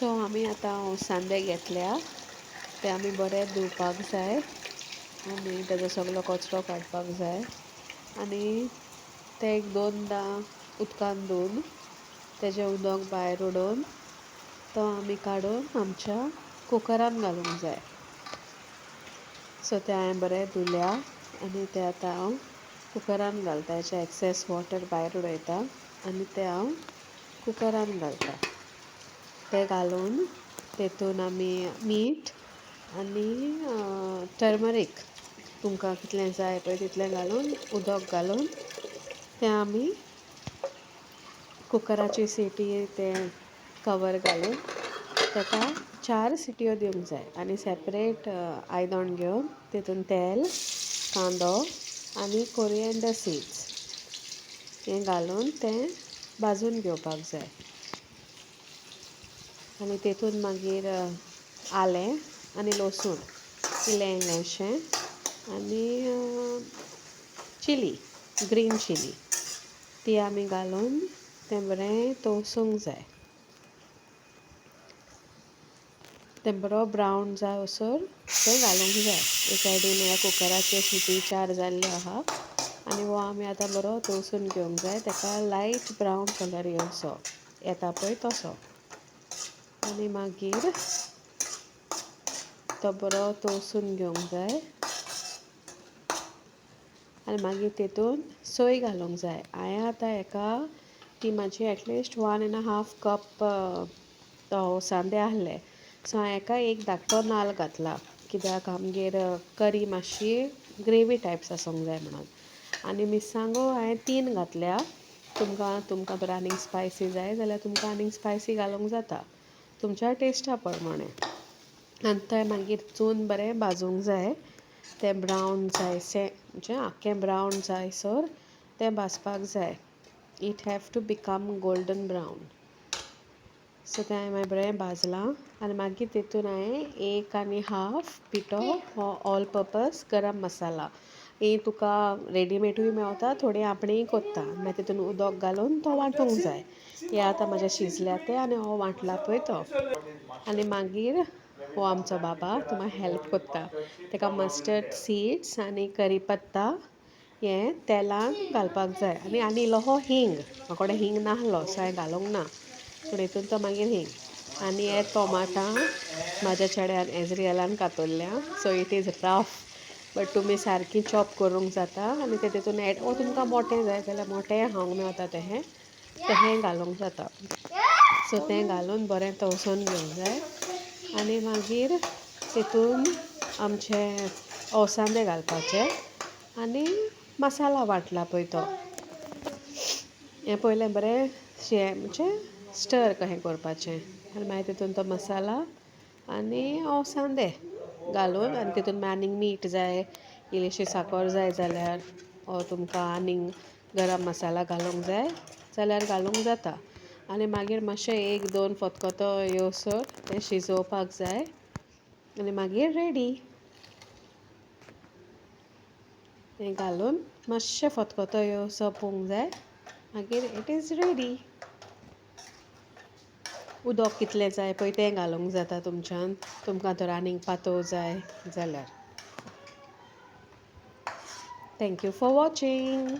So आमी आतां ओसांदे घेतल्या ते आमी बरे धुवपाक जाय आनी तेजो सगलो कचरो काडपाक जाय आनी ते एक दोनदां उदकान धुवन तेजें उदक भायर उडोवन तो आमी काडून आमच्या कुकरान घालूंक जाय. सो ते हांवें बरें धुल्या आनी ते आतां हांव कुकरान घालता. हेचे एक्सेस वॉटर भायर उडयता आनी ते हांव कुकरान घालता. ते घालून तेतून आमी मीठ आनी टर्मरीक तुमकां कितलें जाय पळय तितलें घालून उदक घालून तें आमी कुकराची सिटी ते कवर घालून ताका 4 सिटयो दिवंक जाय आनी सेपरेट आयदण घेवन तितून तेल, कांदो आनी कोरिएंडर सीड्स हें घालून तें भाजून घेवपाक जाय आनी तेतून मागीर आलें आनी लसूण इल्लें इल्लेंशें आनी चिली ग्रीन चिली ती आमी घालून तें बरें तळसूंक जाय. तें बरो ब्रावन जाय असोर तें घालूंक जाय. एक सायडीन ह्या कुकराचे सिटी 4 जाल्ले आहा आनी हो आमी आतां बरो तळसून घेवंक जाय. ताका लायट ब्रावन कलर येवचो येता पळय तसो आनी मागीर तो बरो तळसून घेवंक जाय आनी मागीर तेतून सोय घालूंक जाय. हांवें आतां हेका ती म्हाजी एटलिस्ट 1.5 कप ओसांदे आहले सो हांवें हेका एक धाकटो नाल्ल घातला कित्याक आमगेर करी मातशी ग्रेवी टायप्स आसूंक जाय म्हणून आनी मिरसांगो हांवें 3 घातल्या. तुमकां जर आनीक स्पायसी जाय जाल्यार तुमकां आनीक स्पायसी घालूंक जाता तुमच्या टेस्टा प्रमाणे आनी तें मागीर चून बरें भाजूंक जाय. तें ब्रावन जायशें म्हणजे आख्खें ब्रावन जायसर तें भाजपाक जाय. It have to become golden brown so तें हांवें बरें भाजलां आनी मागीर तेतून हांवें 1.5 पिठो हो ऑल पर्पज गरम मसाला ही तुका रेडीमेडूय मेवता थोडी आपणेय कोत्ता मागीर तितून उदक घालून तो वांटूंक जाय. हे आतां म्हाजे शिजल्या ते आनी हो वांटला पळय तो आनी मागीर हो आमचो बाबा तुमकां हेल्प कोत्ता. ताका मस्टर्ड सीड्स आनी करीपत्ता हें तेलान घालपाक जाय आनी इल्लोसो हींग म्हाका कडेन हींग नाहलो सो हांवें घालूंक ना पूण हितून तो मागीर हींग आनी हे टोमाटां म्हाज्या चेड्यान एजरियलान कातरल्या so it is rough but तुमी सारकीं चॉप करूंक जाता आनी ते तितून एड वो तुमकां मोटें जाय जाल्यार मोटेंय खावंक मेवता तें घालूंक जाता. सो तें घालून बरें तळसून घेवंक जाय आनी मागीर तितून आमचे ओसांदे घालपाचे आनी मसाला वांटला पळय तो हें पयलें बरें म्हणजे स्टर कशें करपाचें आनी मागीर तितून तो मसाला आनी ओसांदे घालून आनी तितून आनीक मीठ जाय इल्लीशी साकर जाय जाल्यार वो तुमकां आनीक गरम मसाला घालूंक जाय जाल्यार घालूंक जाता आनी मागीर मातशें 1-2 फतफतो येवसर तें शिजोवपाक जाय आनी मागीर रेडी. हें घालून मातशें फतफतो येवसो पोवंक जाय मागीर इट इज रेडी. उदक कितलें जाय पळय तें घालूंक जाता तुमच्यान तुमकां तर आनीक पातळ जाय जाल्यार. Thank you for watching.